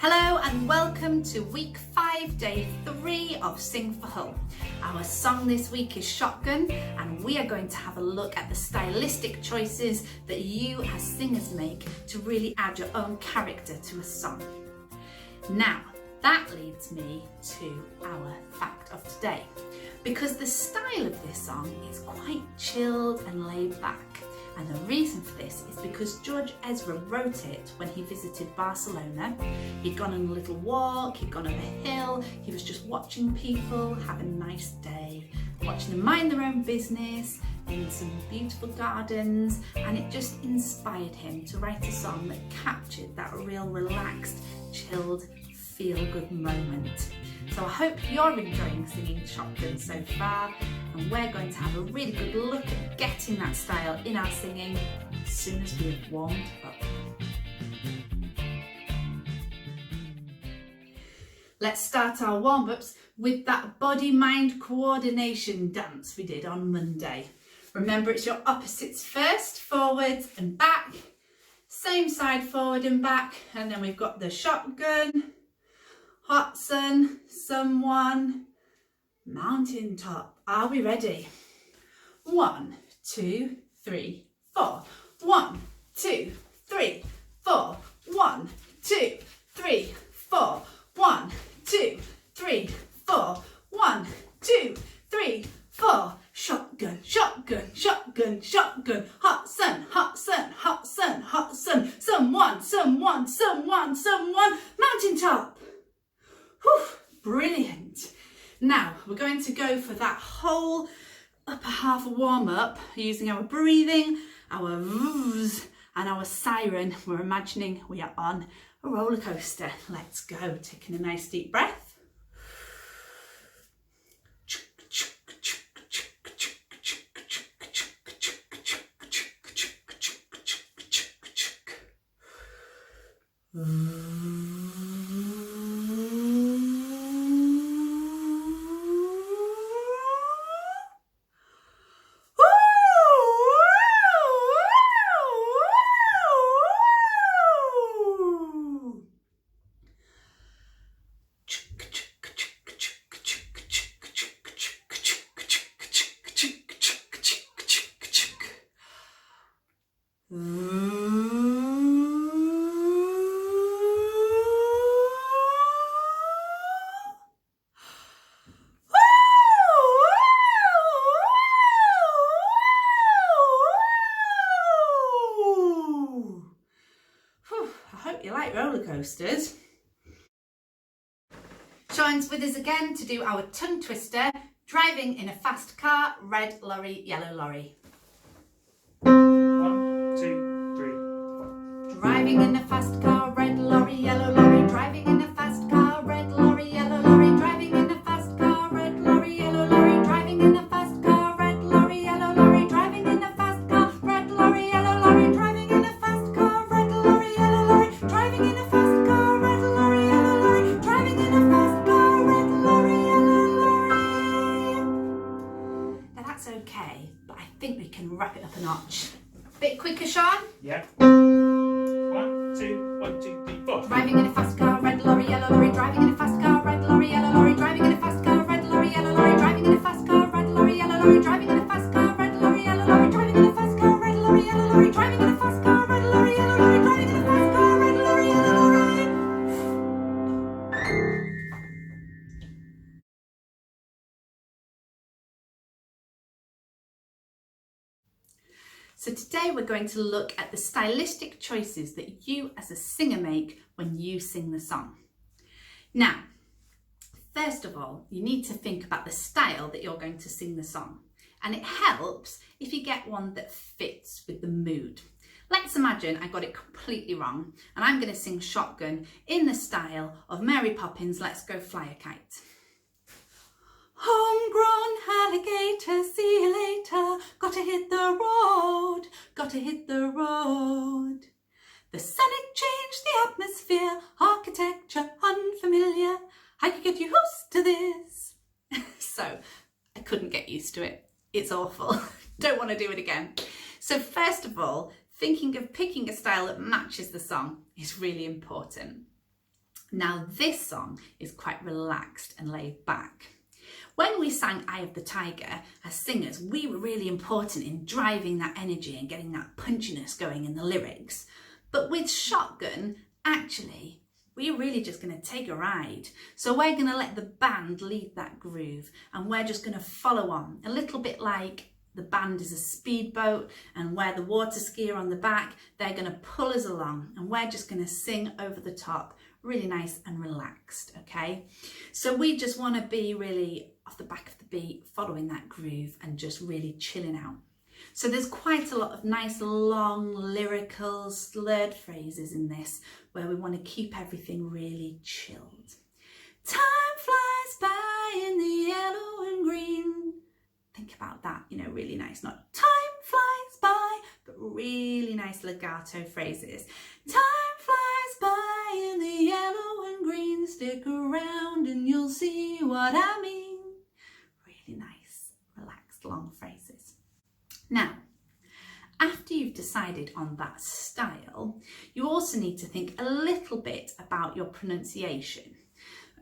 Hello and welcome to week 5, day 3 of Sing for Hull. Our song this week is Shotgun, and we are going to have a look at the stylistic choices that you as singers make to really add your own character to a song. Now, that leads me to our fact of today, because the style of this song is quite chilled and laid back. And the reason for this is because George Ezra wrote it when he visited Barcelona. He'd gone on a little walk, he'd gone up a hill, he was just watching people have a nice day, watching them mind their own business in some beautiful gardens, and it just inspired him to write a song that captured that real relaxed, chilled, feel-good moment. So I hope you're enjoying singing Shotgun so far, and we're going to have a really good look at getting that style in our singing as soon as we have warmed up. Let's start our warm-ups with that body-mind coordination dance we did on Monday. Remember, it's your opposites first, forwards and back, same side forward and back, and then we've got the shotgun, hot sun, someone, mountaintop. Are we ready? 1, 2, 3, 4. 1, 2, 3, 4. 1, 2, 3, 4. 1, 2, 3, 4. 1, 2, 3, 4. Shotgun, shotgun, shotgun, shotgun. Hot sun, hot sun, hot sun, hot sun. Someone, someone, someone, someone. Mountaintop. Whew, brilliant. Now we're going to go for that whole upper half warm-up using our breathing, our voos and our siren. We're imagining we are on a roller coaster. Let's go. Taking a nice deep breath. You like roller coasters. Sean's with us again to do our tongue twister, driving in a fast car, red lorry, yellow lorry. 1, 2, 3, 4. Driving in a fast car, red lorry, yellow lorry, driving in a fast car, red lorry, yellow lorry, driving in a fast car, red lorry, yellow lorry, driving in a fast car, red lorry, yellow lorry, driving in a fast car, red lorry, yellow lorry, driving in a fast car, red lorry, yellow lorry, driving in a fast car, red lorry, yellow lorry, driving in a fast car, red lorry, yellow lorry. Now that's okay, but I think we can wrap it up a notch. Bit quicker, Sean? Yeah. 1, 2, 1, 2, 3, 4. Driving in a fast car, red lorry, yellow lorry, driving in a fast car, red lorry, yellow lorry, driving in a fast car, red lorry, yellow lorry, driving in a fast car, red lorry, yellow lorry, driving in a fast car, red lorry, yellow lorry, driving in a fast car, red lorry, yellow lorry, driving in a fast car, red lorry, yellow lorry, driving in a fast car, red lorry, yellow lorry. So today we're going to look at the stylistic choices that you as a singer make when you sing the song. Now, first of all, you need to think about the style that you're going to sing the song. And it helps if you get one that fits with the mood. Let's imagine I got it completely wrong and I'm going to sing Shotgun in the style of Mary Poppins' Let's Go Fly a Kite. Homegrown alligator, see you later, gotta hit the road, gotta hit the road. The sonic change, the atmosphere, architecture unfamiliar, I could get used to this. So, I couldn't get used to it. It's awful. Don't want to do it again. So first of all, thinking of picking a style that matches the song is really important. Now this song is quite relaxed and laid back. When we sang Eye of the Tiger, as singers, we were really important in driving that energy and getting that punchiness going in the lyrics. But with Shotgun, actually, we're really just going to take a ride. So we're going to let the band lead that groove and we're just going to follow on. A little bit like the band is a speedboat and we're the water skier on the back, they're going to pull us along and we're just going to sing over the top, really nice and relaxed, okay? So we just want to be really off the back of the beat, following that groove and just really chilling out. So there's quite a lot of nice long lyrical slurred phrases in this where we want to keep everything really chilled. Time flies by in the yellow and green. Think about that, you know, really nice, not time flies by, but really nice legato phrases. Time flies by in the yellow and green, stick around and you'll see what I mean. Really nice, relaxed, long phrases. Now, after you've decided on that style, you also need to think a little bit about your pronunciation.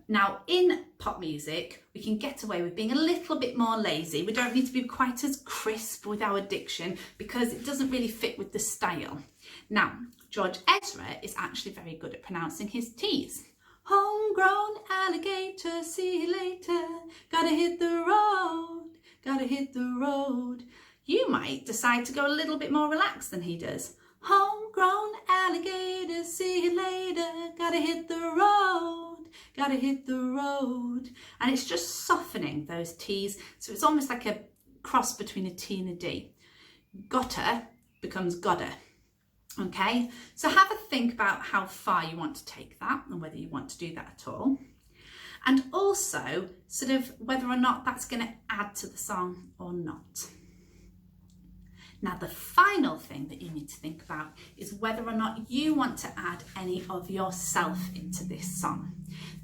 Now, in pop music, we can get away with being a little bit more lazy. We don't need to be quite as crisp with our diction because it doesn't really fit with the style. Now, George Ezra is actually very good at pronouncing his T's. Homegrown alligator, see you later. Gotta hit the road, gotta hit the road. You might decide to go a little bit more relaxed than he does. Homegrown alligator, see you later. Gotta hit the road, gotta hit the road. And it's just softening those T's. So it's almost like a cross between a T and a D. Gotta becomes gotta. Okay, so have a think about how far you want to take that and whether you want to do that at all. And also sort of whether or not that's going to add to the song or not. Now, the final thing that you need to think about is whether or not you want to add any of yourself into this song.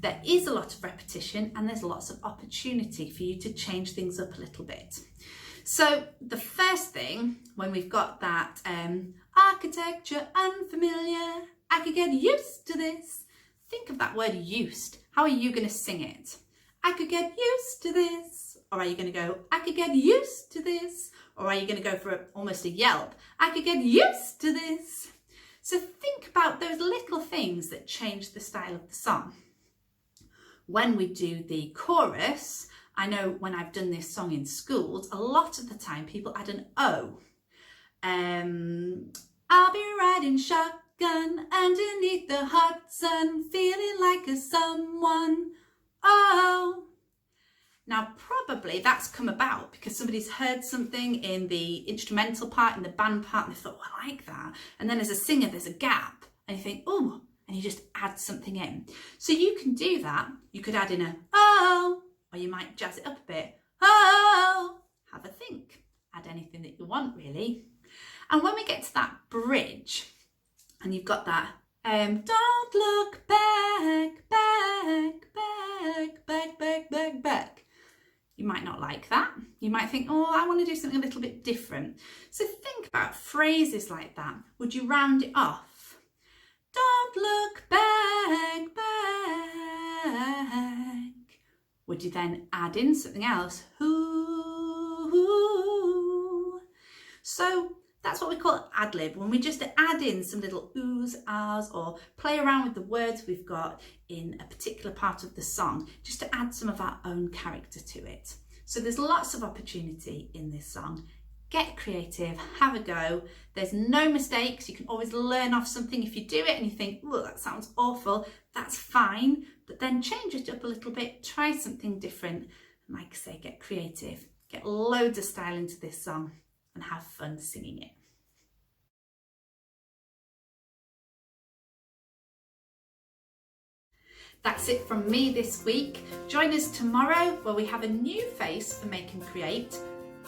There is a lot of repetition and there's lots of opportunity for you to change things up a little bit. So the first thing, when we've got that architecture unfamiliar, I could get used to this. Think of that word used. How are you going to sing it? I could get used to this. Or are you going to go, I could get used to this? Or are you going to go for almost a yelp? I could get used to this. So think about those little things that change the style of the song. When we do the chorus, I know when I've done this song in schools, a lot of the time people add an O. I'll be riding shotgun underneath the hot sun, feeling like a someone. Oh. Now, probably that's come about because somebody's heard something in the instrumental part, in the band part, and they thought, oh, I like that. And then as a singer, there's a gap, and you think, oh, and you just add something in. So you can do that. You could add in a oh, or you might jazz it up a bit. Oh, have a think. Add anything that you want, really. And when we get to that bridge, and you've got that, don't look back, back, back, back, back, back, back. You might not like that. You might think, oh, I want to do something a little bit different. So think about phrases like that. Would you round it off? Don't look back, back. Would you then add in something else? Ooh. So that's what we call ad-lib, when we just add in some little oohs, ahs, or play around with the words we've got in a particular part of the song, just to add some of our own character to it. So there's lots of opportunity in this song. Get creative, have a go. There's no mistakes. You can always learn off something. If you do it and you think, oh, that sounds awful, that's fine. But then change it up a little bit, try something different. And like I say, get creative, get loads of style into this song and have fun singing it. That's it from me this week. Join us tomorrow where we have a new face for Make and Create.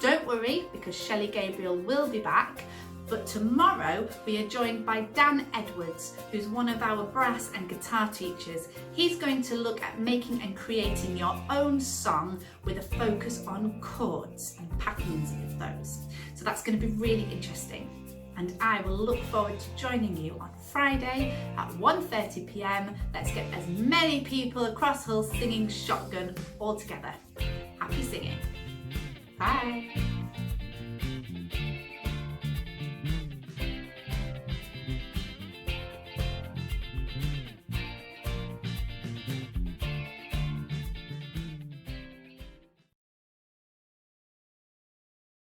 Don't worry, because Shelley Gabriel will be back. But tomorrow we are joined by Dan Edwards, who's one of our brass and guitar teachers. He's going to look at making and creating your own song with a focus on chords and patterns of those. So that's going to be really interesting. and I will look forward to joining you on Friday at 1:30 p.m. Let's get as many people across Hull singing Shotgun all together. Happy singing. Bye.